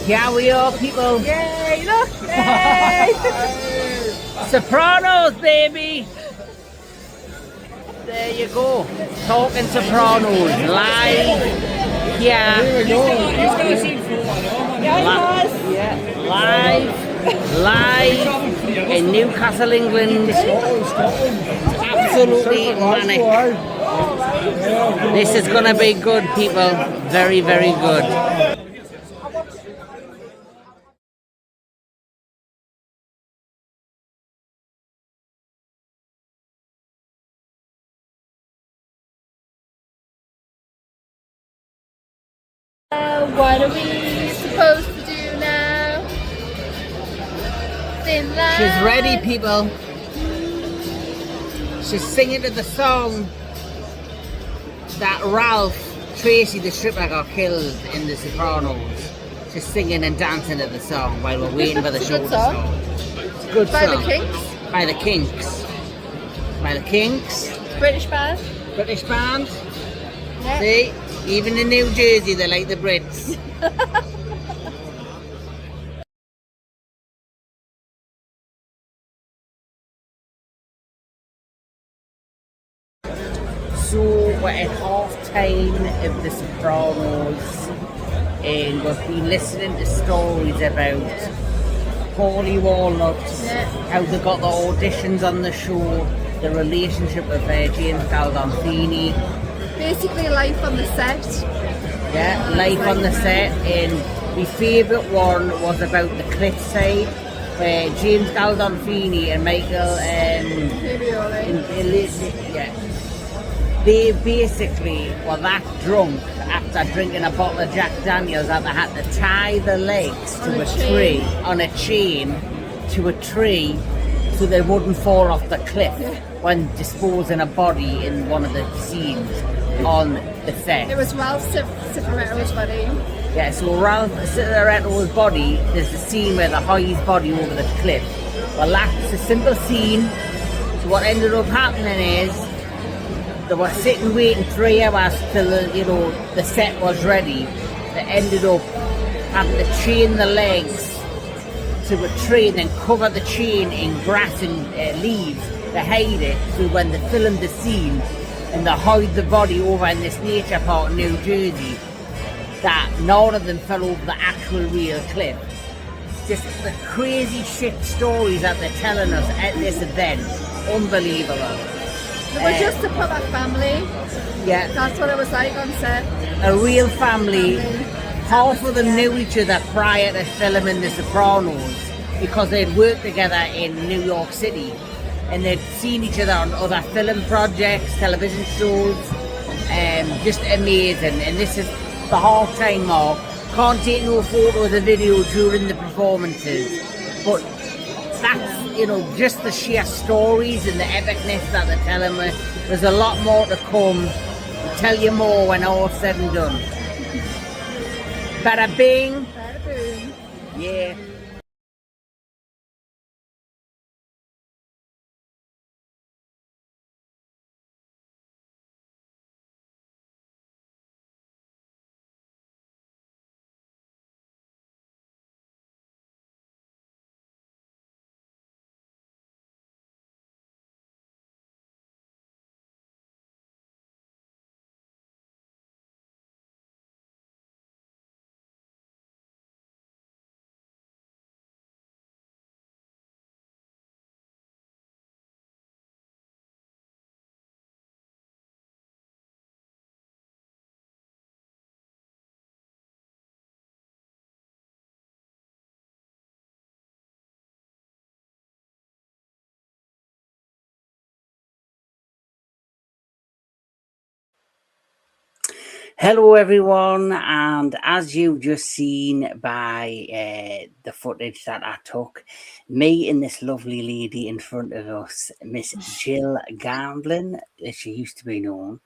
Here we are, people. Yay, look! Yay! Sopranos, baby! There you go. Talking Sopranos live here. Live in Newcastle, England. Absolutely manic. This is gonna be good, people. Very, very good. What are we supposed to do now? Sing loud. She's ready, people. She's singing to the song that Ralph Tracy, the stripper, got killed in The Sopranos. She's singing and dancing to the song while we're waiting for the show to start. It's a good By song. the Kinks. By the Kinks. By the Kinks. British band. British band. Yeah. See, even in New Jersey, they like the Brits. So we're at half time of The Sopranos, and we've been listening to stories about Paulie Walnut, how they got the auditions on the show, the relationship with James Gandolfini. Basically, life on the set. Yeah, life on the set, and my favourite one was about the cliffside, where James Gandolfini and Michael they basically were that drunk after drinking a bottle of Jack Daniels that they had to tie the legs to a tree, on a chain to a tree, so they wouldn't fall off the cliff when disposing a body in one of the scenes on the set. It was Ralph Cifaretto's body. Yeah, so Ralph Cifaretto's body, there's a scene where they hide his body over the cliff. Well, that's a simple scene. So what ended up happening is they were sitting waiting 3 hours till the set was ready. They ended up having to chain the legs to a tree and then cover the chain in grass and leaves to hide it. So when they filmed the scene and they hide the body over in this nature park in New Jersey, that none of them fell over the actual real cliff. Just the crazy shit stories that they're telling us at this event. Unbelievable. They were just a proper family. Yeah. That's what it was like on set. A real family. Half of them knew each other prior to filming The Sopranos because they'd worked together in New York City and they'd seen each other on other film projects, television shows. Just amazing. And this is the half-time mark. Can't take no photos or video during the performances, but that's, just the sheer stories and the epicness that they're telling me. There's a lot more to come. I'll tell you more when all's said and done. Bada bing. Bada boom. Yeah. Hello, everyone, and as you've just seen by the footage that I took, me and this lovely lady in front of us, Miss Jill Gamblin, as she used to be known,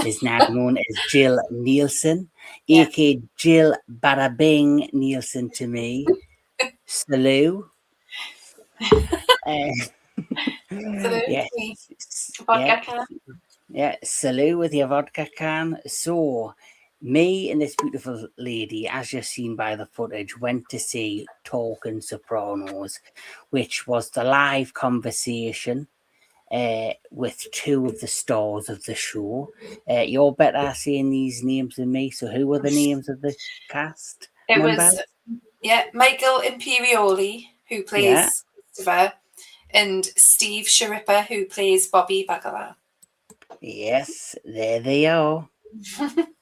is now known as Jill Neilson, Yeah. aka Jill Bada Bing Neilson to me. Salute. Uh, yes, Absolutely. yeah, Vodka can. yeah, salute with your vodka can. So, me and this beautiful lady, as you've seen by the footage, went to see Talking Sopranos, which was the live conversation with two of the stars of the show. You're better at saying these names than me, so who were the names of the cast It members? was, Michael Imperioli, who Yeah, plays Christopher, and Steve Sharippa, who plays Bobby Bacala. yes, there they are.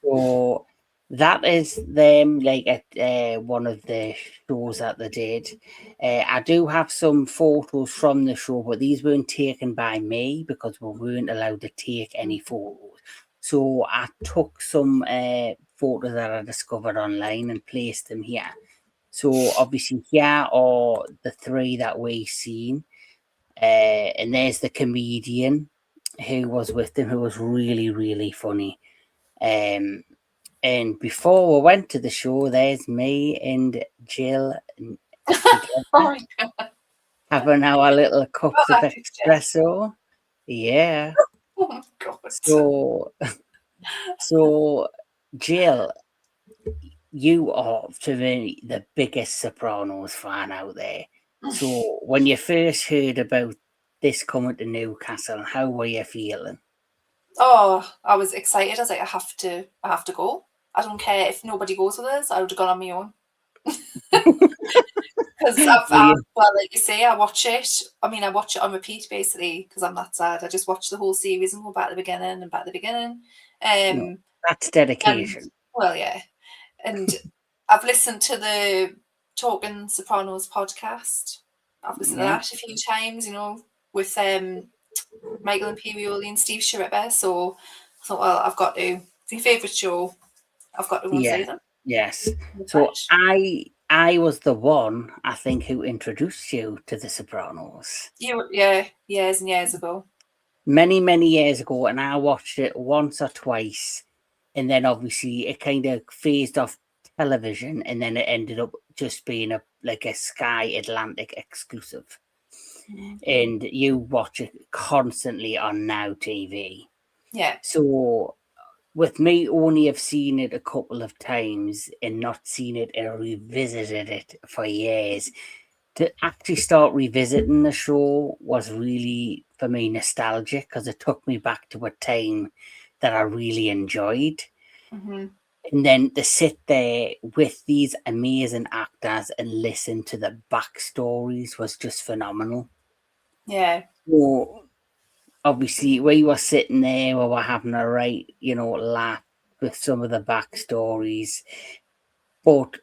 So that is them, like at one of the shows that they did. I do have some photos from the show, but these weren't taken by me because we weren't allowed to take any photos. So I took some photos that I discovered online and placed them here. So obviously here are the three that we seen. And there's the comedian who was with them, who was really, really funny. Um, and before we went to the show, there's me and Jill Oh together my god. having our little Oh, cups of that picture. espresso. Yeah. Oh my god. So, so Jill, you are to me the biggest Sopranos fan out there. So, when you first heard about this coming to Newcastle, how were you feeling? Oh, I was excited. I was like, I have to go. I don't care if nobody goes with us. I would have gone on my own. Because Were you? well, like you say, I watch it. I mean, I watch it on repeat basically because I'm that sad. I just watch the whole series and go back to the beginning and back to the beginning. No, Um, that's and dedication. well, yeah, and I've listened to the Talking Sopranos podcast. I've listened to Yeah. that a few times, with Michael Imperioli and Steve Sharippa. So I thought, well, I've got to. It's my favourite show. I've got to go and Yeah. see them. Yes. So Fresh. I was the one, I think, who introduced you to The Sopranos Yeah, years and years ago. many, many years ago, and I watched it once or twice, and then obviously it kind of phased off television, and then it ended up just being a Sky Atlantic exclusive, and you watch it constantly on Now TV. Yeah. So with me only have seen it a couple of times and not seen it and revisited it for years, to actually start revisiting the show was really for me nostalgic because it took me back to a time that I really enjoyed. Hmm. And then to sit there with these amazing actors and listen to the backstories was just phenomenal. Yeah. So obviously we were sitting there, we were having a right, laugh with some of the backstories, but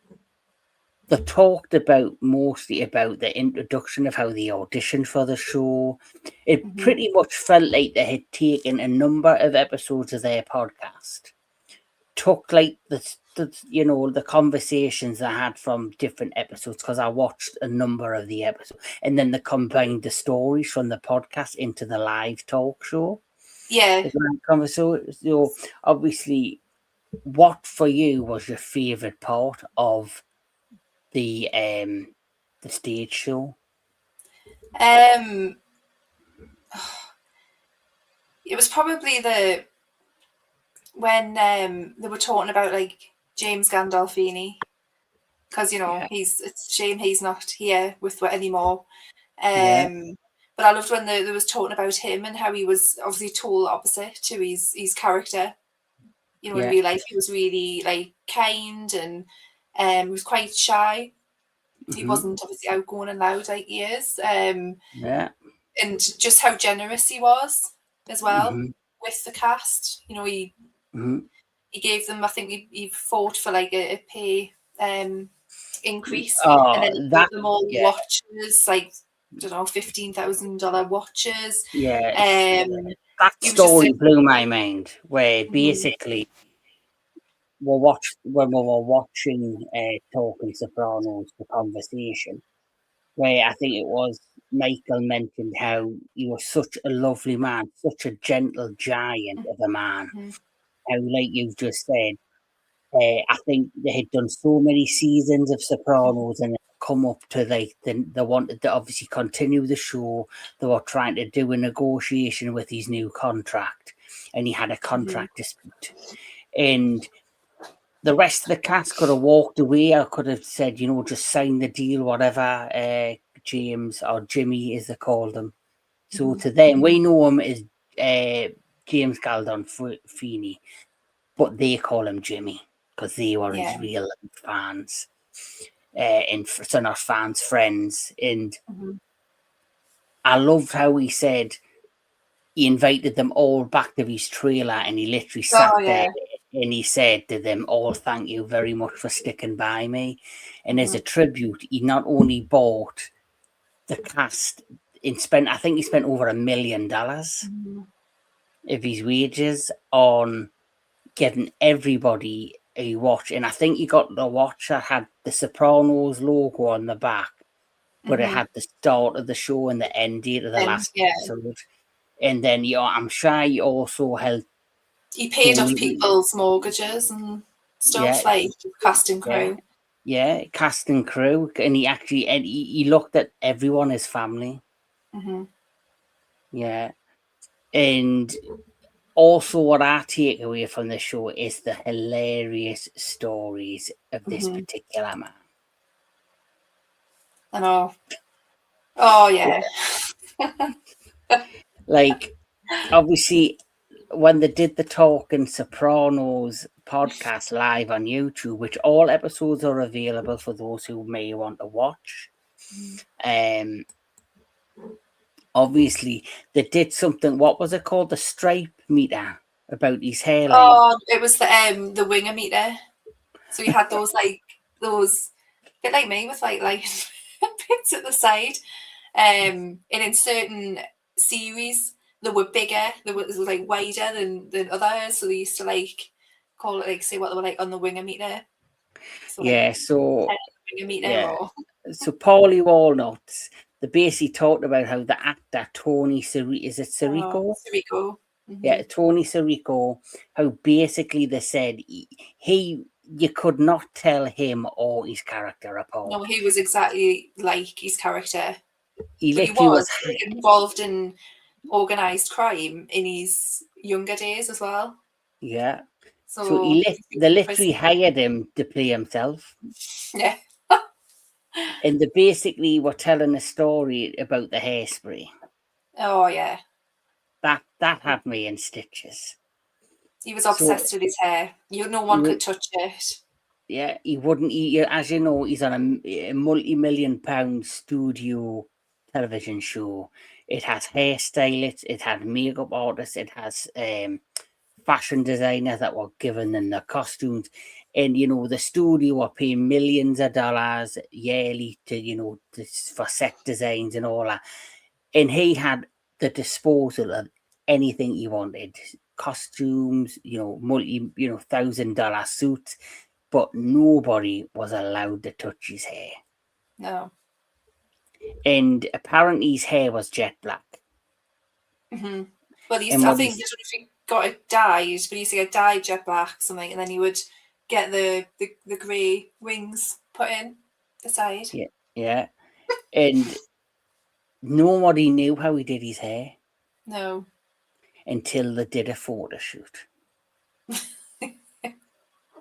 they talked about mostly about the introduction of how they auditioned for the show. It Hmm. pretty much felt like they had taken a number of episodes of their podcast, took like the conversations I had from different episodes because I watched a number of the episodes, and then they combined the stories from the podcast into the live talk show. Yeah. The live conversation. So obviously, what for you was your favorite part of the um the stage show? Um, it was probably when they were talking about like James Gandolfini because Yeah, it's a shame he's not here with us anymore. yeah, But I loved when there was talking about him and how he was obviously total opposite to his character. In yeah. real life, he was really like kind and he was quite shy. He Hmm. wasn't obviously outgoing and loud like he is. Yeah. And just how generous he was as well Hmm. with the cast. Hmm. He gave them. I think he fought for like a pay increase, and Oh, then he gave that, them all yeah, watches, like I don't know, $15,000 watches. yes. Um, That he was just story blew my mind. Where mhm, basically when we were watching Talking Sopranos, the conversation, where I think it was Michael mentioned how he was such a lovely man, such a gentle giant of a man. Mhm. How, like you've just said, I think they had done so many seasons of Sopranos and come up to like they wanted to obviously continue the show. They were trying to do a negotiation with his new contract, and he had a contract dispute. And the rest of the cast could have walked away. I could have said, just sign the deal, whatever. James or Jimmy, as they called him. So to them, we know him as James Gandolfini, but they call him Jimmy because they were his real fans, and so not fans, friends. And I loved how he said he invited them all back to his trailer, and he literally sat there and he said to them all, "Thank you very much for sticking by me." And as a tribute, he not only bought the cast and I think he spent over $1 million of his wages on getting everybody a watch. And I think he got the watch that had the Sopranos logo on the back, but it had the start of the show and the end date of the last episode. And then, I'm sure he also helped. He paid off people's mortgages and stuff, like cast and crew. Yeah, cast and crew. And he looked at everyone as family. Yeah. And also what I take away from the show is the hilarious stories of this particular man. I know. Oh, yeah. Like, obviously, when they did the Talking Sopranos podcast live on YouTube, which all episodes are available for those who may want to watch, obviously they did something. What was it called? The stripe meter about his hairline. Oh, it was the winger meter. So he had those those bit like me with like bits at the side. And in certain series they were bigger, they were like wider than others. So they used to call it say what they were like on the winger meter. So winger meter so Paulie Walnuts, they basically talked about how the actor Tony Sirico? Sirico. Yeah, Tony Sirico, how basically they said you could not tell him or his character apart. No, he was exactly like his character. He literally was involved in organised crime in his younger days as well. Yeah. So they literally hired him to play himself. Yeah. And they basically were telling a story about the hairspray. Oh, yeah. That had me in stitches. He was obsessed with his hair. No one could touch it. Yeah, he wouldn't. As you know, he's on a multi-million-pound studio television show. It has hairstylists, it had makeup artists, it has fashion designers that were given them the costumes, and the studio were paying millions of dollars yearly to for set designs and all that, and he had the disposal of anything he wanted, costumes, $1,000 suits, but nobody was allowed to touch his hair. No. And apparently his hair was jet black. Well, I think he got it dyed, but he used to get dyed jet black something, and then he would get the grey wings put in the side. Yeah. And nobody knew how he did his hair. No. Until they did a photo shoot.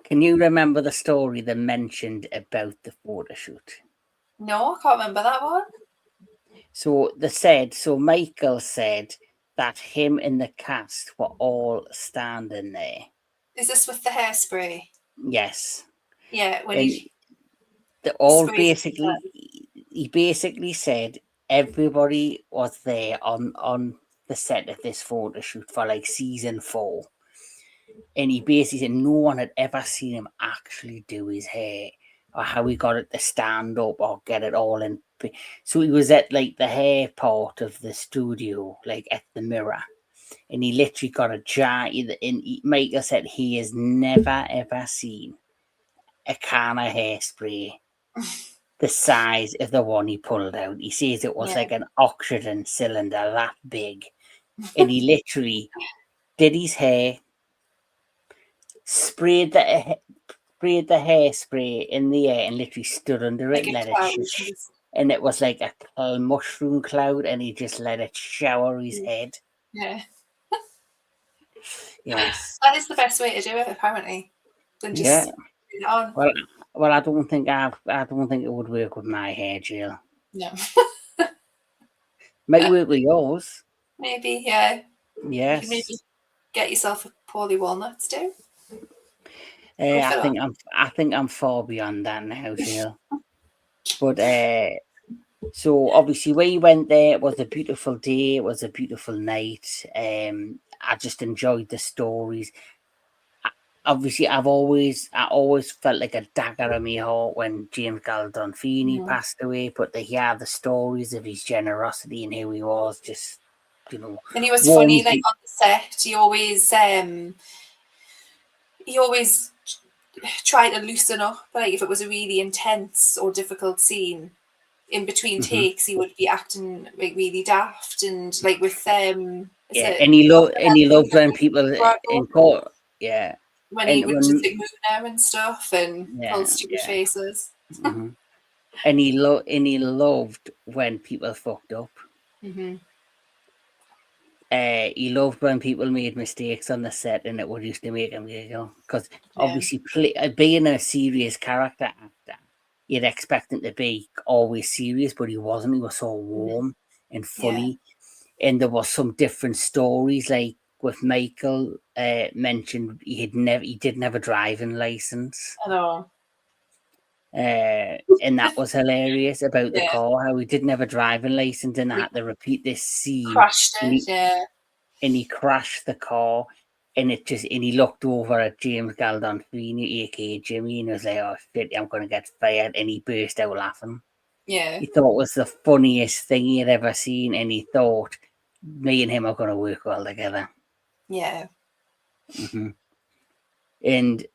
Can you remember the story they mentioned about the photo shoot? No, I can't remember that one. So Michael said that him and the cast were all standing there. Is this with the hairspray? Yes. Yeah, when he basically said everybody was there on the set of this photo shoot for season 4. And he basically said no one had ever seen him actually do his hair or how he got it to stand up or get it all in. So he was at the hair part of the studio, at the mirror. and he literally got a jar. And Michael said he has never ever seen a can of hairspray the size of the one he pulled out. He says it was like an oxygen cylinder that big, and he literally did his hair, sprayed the hairspray in the air, and literally stood under it, Like a let cloud. it and it was like a mushroom cloud, and he just let it shower his head. Yeah. Yes. That is the best way to do it, apparently. Than just put it on. Well, I don't think it would work with my hair, Jill. No. Might work with yours. Maybe, yeah. Yes. You can maybe get yourself a Paulie walnuts too. I think I'm far beyond that now, Jill. But so obviously we went there. It was a beautiful day. It was a beautiful night. I just enjoyed the stories. Obviously, I always felt like a dagger in my heart when James Gandolfini passed away. But to hear the stories of his generosity and who he was, just and he was funny, like on the set. He always tried to loosen up. Like if it was a really intense or difficult scene, in between takes, he would be acting like really daft and like with and he loved when people in court, when he would just like move there and stuff and pull stupid faces. And he loved when people fucked up. He loved when people made mistakes on the set, and it would used to make him giggle because obviously being a serious character actor, you'd expect him to be always serious, but he wasn't. He was so warm and funny, and there was some different stories. Like with Michael, mentioned he didn't have a driving license. I know. And that was hilarious about the car, how he didn't have a driving license and had to repeat this scene. Crashed it, and he crashed the car, and he looked over at James Gandolfini, aka Jimmy, and was like, "Oh shit, I'm gonna get fired," and he burst out laughing. Yeah. He thought it was the funniest thing he had ever seen, and he thought me and him are gonna work well together. Yeah. And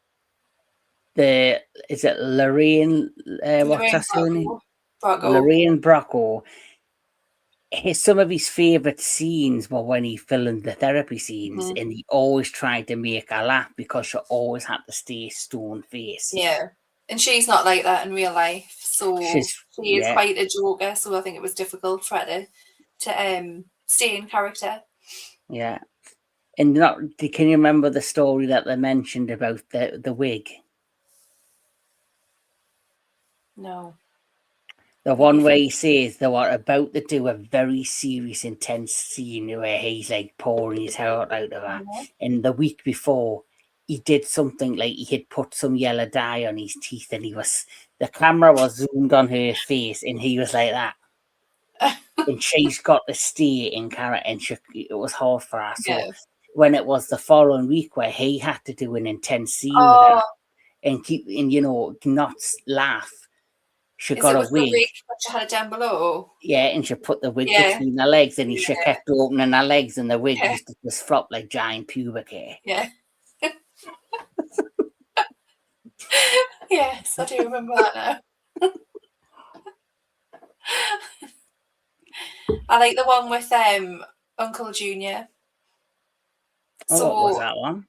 is it Lorraine? What's her surname? Lorraine Bracco. Some of his favourite scenes were when he filmed the therapy scenes, and he always tried to make her laugh because she always had to stay stone faced. Yeah, and she's not like that in real life, so she is quite a joker. So I think it was difficult for her to stay in character. Yeah, and can you remember the story that they mentioned about the wig? No. The one where he says they were about to do a very serious, intense scene where he's like pouring his heart out of her. And the week before, he did something like he had put some yellow dye on his teeth, and the camera was zoomed on her face, and he was like that. And she's got to stay in character, and it was hard for her. So when it was the following week where he had to do an intense scene with her and not laugh. She got a wig. She had it down below. Yeah, and she put the wig between her legs, and she kept opening her legs, and the wig used to just flop like giant pubic hair. Yeah. Yes, I do remember that now. I like the one with Uncle Junior. So what was that one?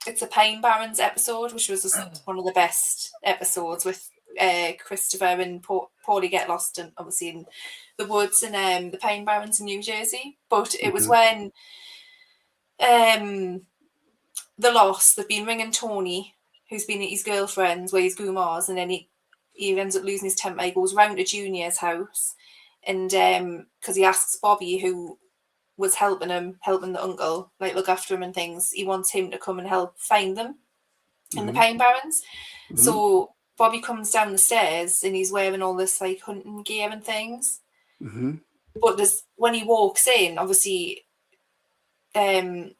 It's the Pine Barrens episode, which was just one of the best episodes with Christopher and Paulie get lost in the woods in the Pine Barrens in New Jersey. But it was when they've been ringing Tony, who's been his girlfriend's, where he's Gumar's, and then he ends up losing his temper. He goes round to Junior's house, and because he asks Bobby, who was helping the uncle, like look after him and things, he wants him to come and help find them in the Pine Barrens. So Bobby comes down the stairs and he's wearing all this like hunting gear and things. But when he walks in, obviously Tony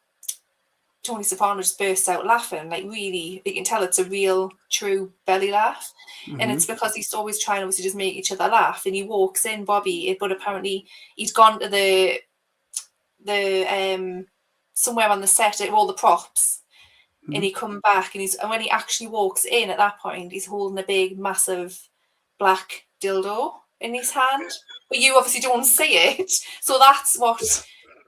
Soprano just bursts out laughing, like really, you can tell it's a real true belly laugh. And it's because he's always trying obviously just make each other laugh. And he walks in, Bobby, but apparently he's gone to the the somewhere on the set of all the props, and he come back and when he actually walks in at that point, he's holding a big, massive black dildo in his hand. But you obviously don't see it, so that's what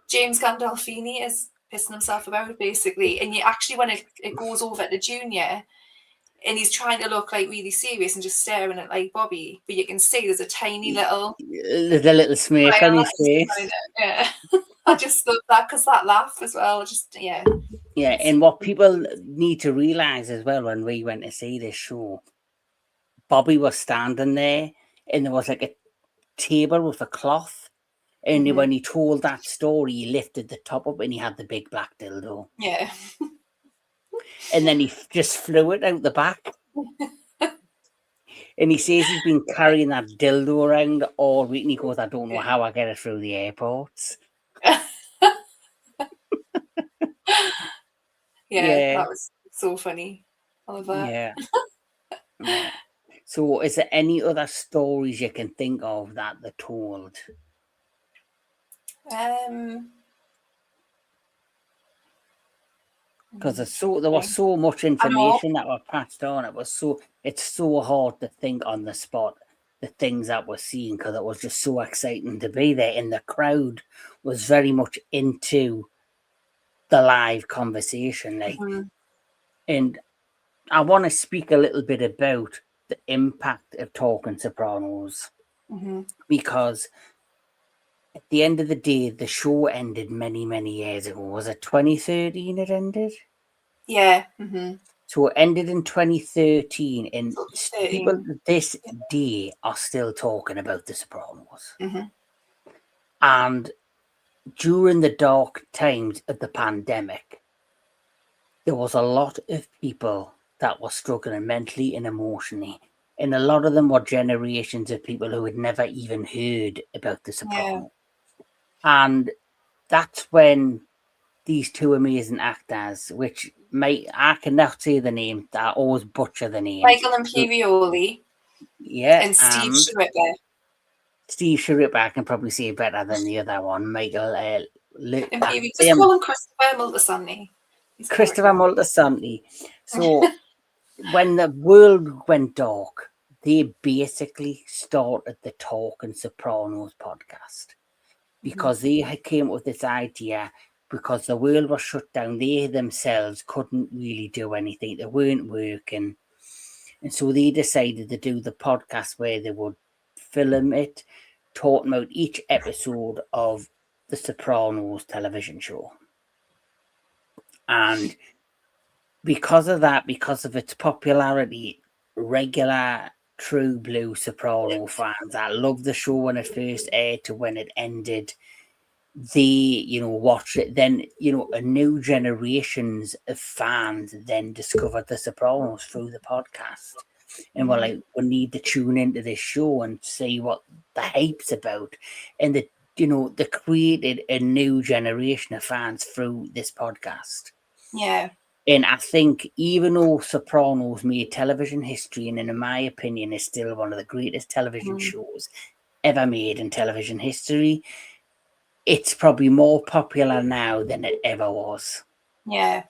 James Gandolfini is pissing himself about, basically. And you actually, when it goes over to Junior, and he's trying to look like really serious and just staring at like Bobby, but you can see there's a tiny little smirk on his face. Yeah. I just thought that because that laugh as well, yeah. And what people need to realize as well, when we went to see this show, Bobby was standing there, and there was like a table with a cloth, and when he told that story, he lifted the top up and he had the big black dildo. Yeah. And then he just flew it out the back. And he says he's been carrying that dildo around all week, and he goes, I don't know how I get it through the airports. Yeah, that was so funny. I love that. Yeah. So is there any other stories you can think of that they told? Because there was so much information that were passed on. It's so hard to think on the spot the things that we're seeing, because it was just so exciting to be there, and the crowd was very much into the live conversation, like. And I want to speak a little bit about the impact of talking Sopranos, because at the end of the day, the show ended many, many years ago. Was it 2013 it ended? Yeah. So it ended in 2013, and people this day are still talking about The Sopranos. And during the dark times of the pandemic, there was a lot of people that were struggling mentally and emotionally. And a lot of them were generations of people who had never even heard about The Sopranos. And that's when these two amazing actors, which I cannot say the name, I always butcher the name. Michael Imperioli. Yeah. And Steve Schirripa. Steve Schirripa, I can probably say better than the other one. Michael Imperioli. Just call him Christopher Moltisanti. Christopher Moltisanti. So when the world went dark, they basically started the Talking Sopranos podcast, because they had came up with this idea, because the world was shut down. They themselves couldn't really do anything. They weren't working. And so they decided to do the podcast where they would film it, talking about each episode of the Sopranos television show. And because of that, because of its popularity, regular true blue Soprano fans that loved the show when it first aired to when it ended, they, watched it. Then, a new generations of fans then discovered the Sopranos through the podcast. And we're like, we need to tune into this show and see what the hype's about. And they created a new generation of fans through this podcast. Yeah. And I think even though Sopranos made television history, and in my opinion is still one of the greatest television shows ever made in television history, it's probably more popular now than it ever was. Yeah.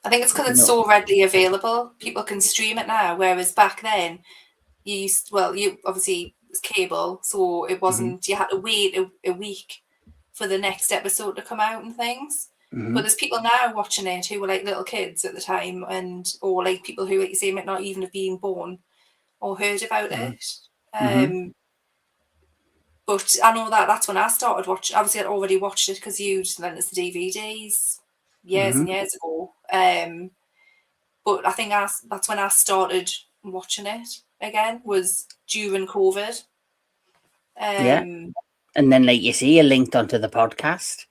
I think it's because it's so readily available. People can stream it now, whereas back then, you obviously it was cable, so it wasn't, you had to wait a week for the next episode to come out and things. But there's people now watching it who were like little kids at the time, or like people who, like you say, might not even have been born or heard about it. But I know that's when I started watching. Obviously, I'd already watched it because you'd lent us the DVDs years and years ago. But I think that's when I started watching it again, was during COVID. And then, like you see, you linked onto the podcast.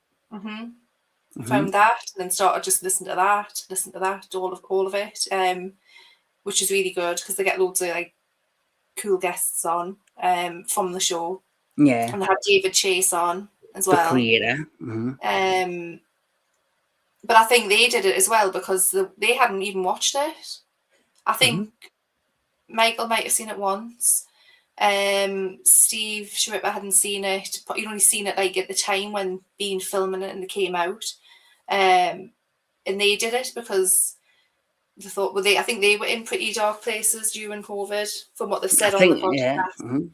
Found that, and then started just listen to that, all of it, which is really good because they get loads of like cool guests on from the show. Yeah, and they had David Chase on as well, the creator. But I think they did it as well because they hadn't even watched it. I think Michael might have seen it once, Steve Schwipper hadn't seen it, but he'd only seen it like at the time when being filming it and it came out. And they did it because they thought, well, I think they were in pretty dark places during COVID, from what they've said on the podcast.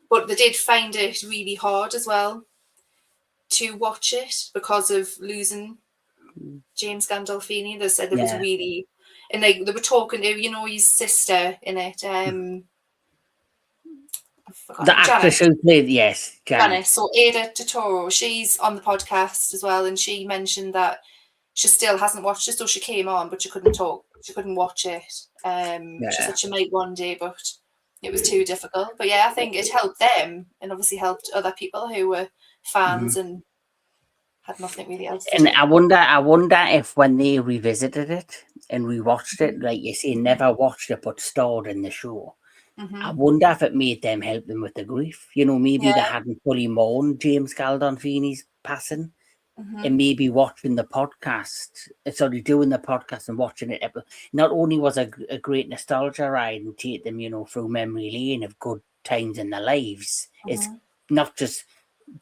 But they did find it really hard as well to watch it because of losing James Gandolfini. They said it was really, and they were talking to, his sister in it. The actress who played, Janice. So Ada Totoro, she's on the podcast as well, and she mentioned that she still hasn't watched it, so she came on, but she couldn't talk. She couldn't watch it. She said she might one day, but it was too difficult. But yeah, I think it helped them, and obviously helped other people who were fans and had nothing really else to do. I wonder if when they revisited it and rewatched it, like you say, never watched it but starred in the show. I wonder if it made them help them with the grief. Maybe they hadn't fully mourned James Gandolfini's passing. And maybe watching the podcast, doing the podcast and watching it, not only was a great nostalgia ride and take them, through memory lane of good times in their lives. It's not just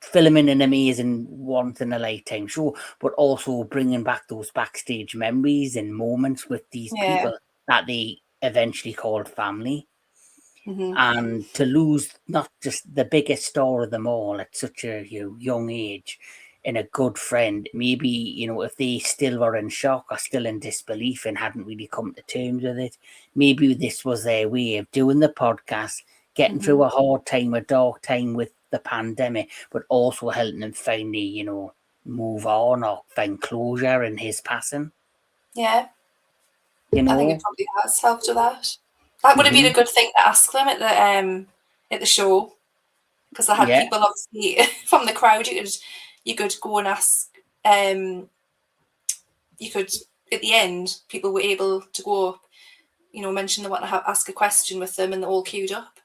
filming an amazing once-in-a-lifetime show, but also bringing back those backstage memories and moments with these people that they eventually called family. And to lose not just the biggest star of them all at such a young age, and a good friend, maybe, if they still were in shock or still in disbelief and hadn't really come to terms with it, maybe this was their way of doing the podcast, getting through a hard time, a dark time with the pandemic, but also helping them finally, move on or find closure in his passing. Yeah. I think it probably has helped with that. That would have been a good thing to ask them at the show, because they had people obviously from the crowd. You could go and ask. You could, at the end, people were able to go up, mention they want to ask a question with them, and they're all queued up.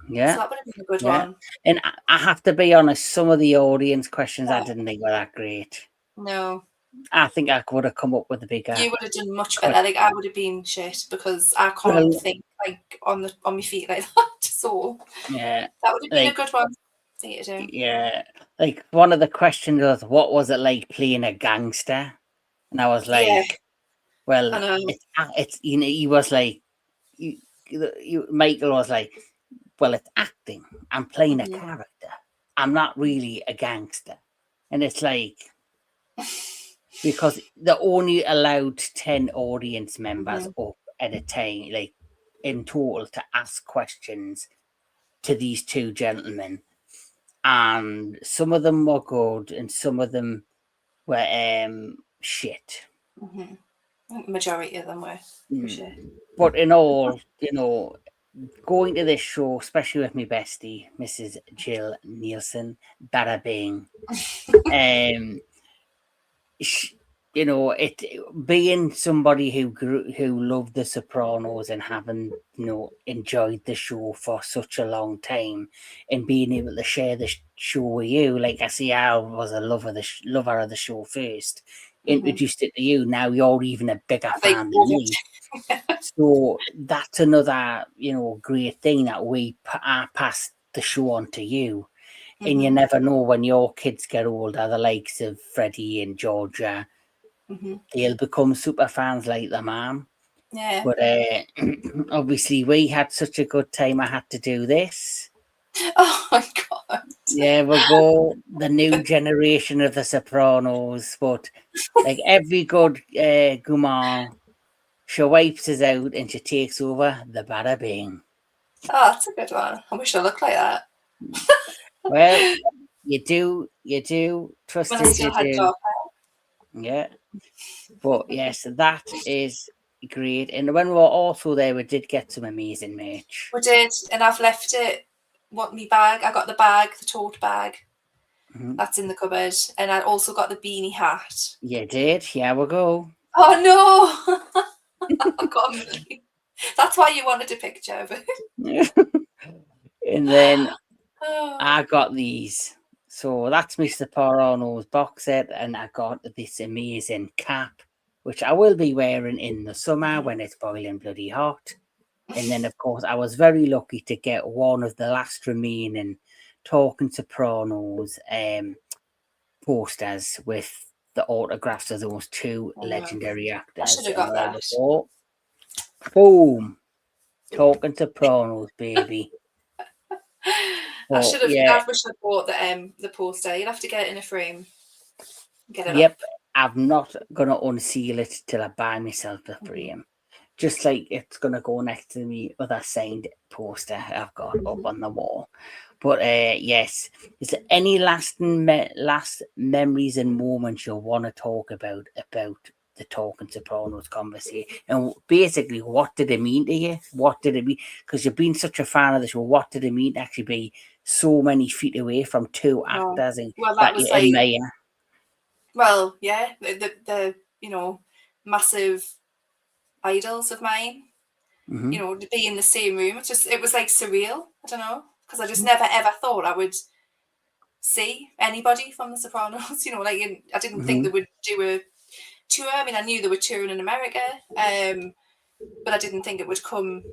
Yeah, so that would have been a good one. And I have to be honest, some of the audience questions I didn't think were that great. No, I think I would have come up with a bigger. You would have done much better. Like, I would have been shit because I can't think like on my feet like that. So yeah, that would have been a good one. Yeah, like one of the questions was, "What was it like playing a gangster?" And I was like, "Well, it's he was like, Michael was like, well, it's acting. I'm playing a character. I'm not really a gangster." And it's like, because they're only allowed 10 audience members up at a time, like in total, to ask questions to these two gentlemen. And some of them were good and some of them were shit. Majority of them were shit. But in all, going to this show, especially with my bestie, Mrs. Jill Neilson, bada bing. It being somebody who loved the Sopranos and having enjoyed the show for such a long time, and being able to share the show with you, like I see, I was a lover of the show first, introduced it to you. Now you're even a bigger fan than me. So that's another great thing that I passed the show on to you. And you never know when your kids get older, the likes of Freddie and Georgia, they'll become super fans like their mom. Yeah. But obviously we had such a good time, I had to do this. Oh my God. Yeah, we'll go the new generation of the Sopranos. But like every good gourmand, she wipes us out and she takes over the bada bing. Oh, that's a good one. I wish I looked like that. Well, you do. Trust us, you do. Yeah. But yes, that is great. And when we were also there, we did get some amazing merch. We did, and I've left it. Me bag. I got the bag, the tote bag. That's in the cupboard, and I also got the beanie hat. You did. Here we go. Oh no! I can't believe. That's why you wanted a picture of it. And then I got these. So that's Mr. Sopranos box set, and I got this amazing cap, which I will be wearing in the summer when it's boiling bloody hot. And then, of course, I was very lucky to get one of the last remaining Talking Sopranos posters with the autographs of those two legendary I actors. should have And got there that. we go. Boom. Talking Sopranos, baby. So, yeah. I wish I'd bought the poster. You'll have to get it in a frame. Get it Yep. up. I'm not going to unseal it till I buy myself a frame. Just like it's going to go next to me other signed poster I've got up on the wall. But yes, is there any last memories and moments you'll want to talk about the Talking Sopranos conversation? And basically, what did it mean to you? What did it mean? Because you've been such a fan of the show. What did it mean to actually be so many feet away from two actors and Well, that that was you like, admire? well, yeah, the massive idols of mine. Mm-hmm. To be in the same room. It was like surreal. I don't know, because I just never ever thought I would see anybody from The Sopranos. I didn't think Mm-hmm. they would do a tour. I mean, I knew they were touring in America, but I didn't think it would come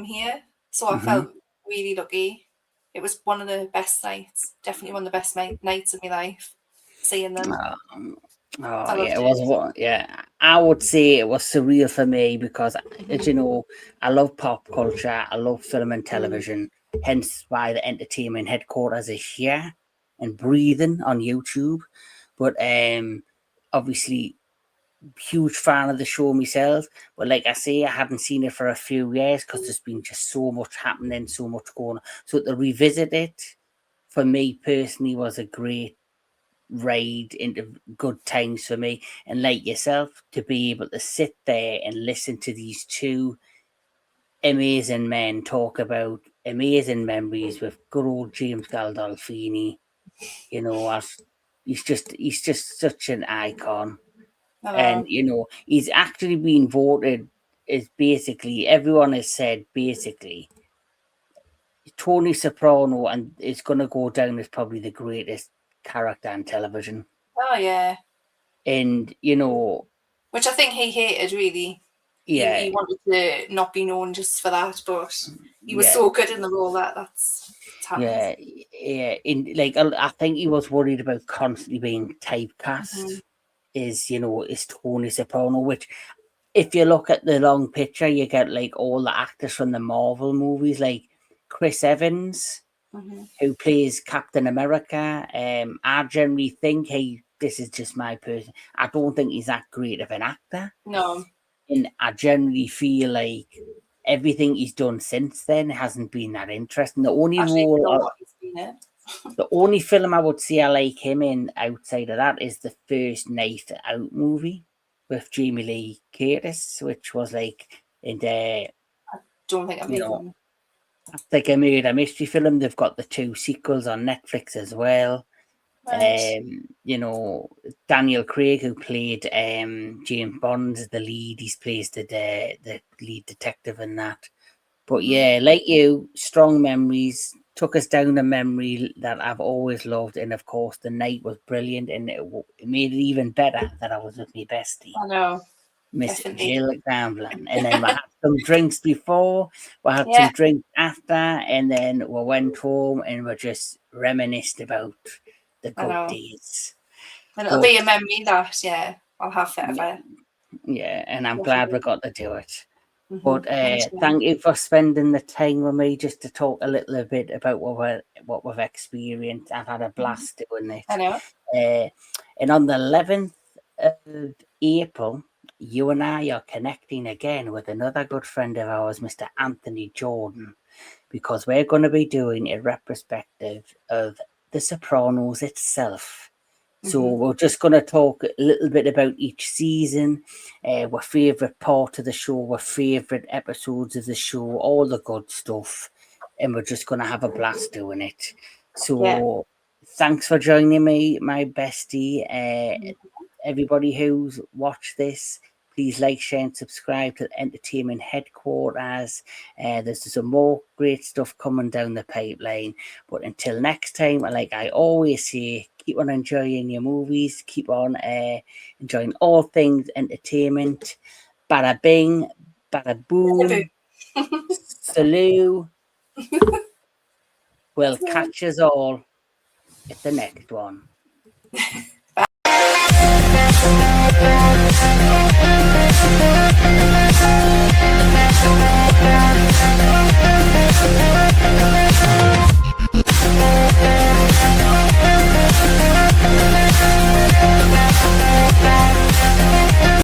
here. So I Mm-hmm. felt really lucky. It was one of the best nights. Definitely one of the best nights of my life. Seeing them, Oh I yeah, loved it it. was one. Yeah, I would say it was surreal for me because, as you know, I love pop culture. I love film and television. Hence why the entertainment headquarters is here and breathing on YouTube. But obviously, huge fan of the show myself. But like I say, I haven't seen it for a few years because there's been just so much happening, so much going on. So to revisit it for me personally was a great ride into good times for me. And like yourself, to be able to sit there and listen to these two amazing men talk about amazing memories with good old James Gandolfini, as he's just such an icon. I And know. he's actually been voted as basically everyone has said basically Tony Soprano and is gonna go down as probably the greatest character in television. Oh yeah. And Which I think he hated, really. yeah, He wanted to not be known just for that, but he was yeah, so good in the role that's happens. yeah, yeah. In like, I think he was worried about constantly being typecast. Is Tony Soprano, which if you look at the long picture, you get like all the actors from the Marvel movies, like Chris Evans, who plays Captain America. I generally think, hey, this is just my person. I don't think he's that great of an actor. No, And I generally feel like everything he's done since then hasn't been that interesting. I don't even know what he's been in. The only film I would say I like him in outside of that is the first Night Out movie with Jamie Lee Curtis, which was like in the Don't think I've you know even. like a murder mystery film. They've got the two sequels on Netflix as well. Right. Daniel Craig, who played James Bond, the lead, he's plays the lead detective in that. But yeah, like you, strong memories took us down a memory that I've always loved, and of course, the night was brilliant, and it made it even better that I was with my bestie, I know, Miss definitely. Jill Gambling, and then we had some drinks before, we had some Yeah, drinks after, and then we went home and we just reminisced about the I good know. days. And it'll But be a memory that, yeah, I'll have forever. yeah, and I'm glad we Definitely. got to do it. But Me too. thank you for spending the time with me just to talk a little bit about what we've experienced. I've had a blast doing I it. know. And on the 11th of April, you and I are connecting again with another good friend of ours, Mr. Anthony Jordan, because we're going to be doing a retrospective of The Sopranos itself. So we're just going to talk a little bit about each season, our favourite part of the show, our favourite episodes of the show, all the good stuff. And we're just going to have a blast doing it. Yeah. So thanks for joining me, my bestie. Everybody who's watched this, please like, share, and subscribe to the Entertainment Headquarters. There's some more great stuff coming down the pipeline. But until next time, like I always say, keep on enjoying your movies, keep on enjoying all things entertainment. Bada bing, bada boom. Salute. We'll catch us all at the next one. Bye.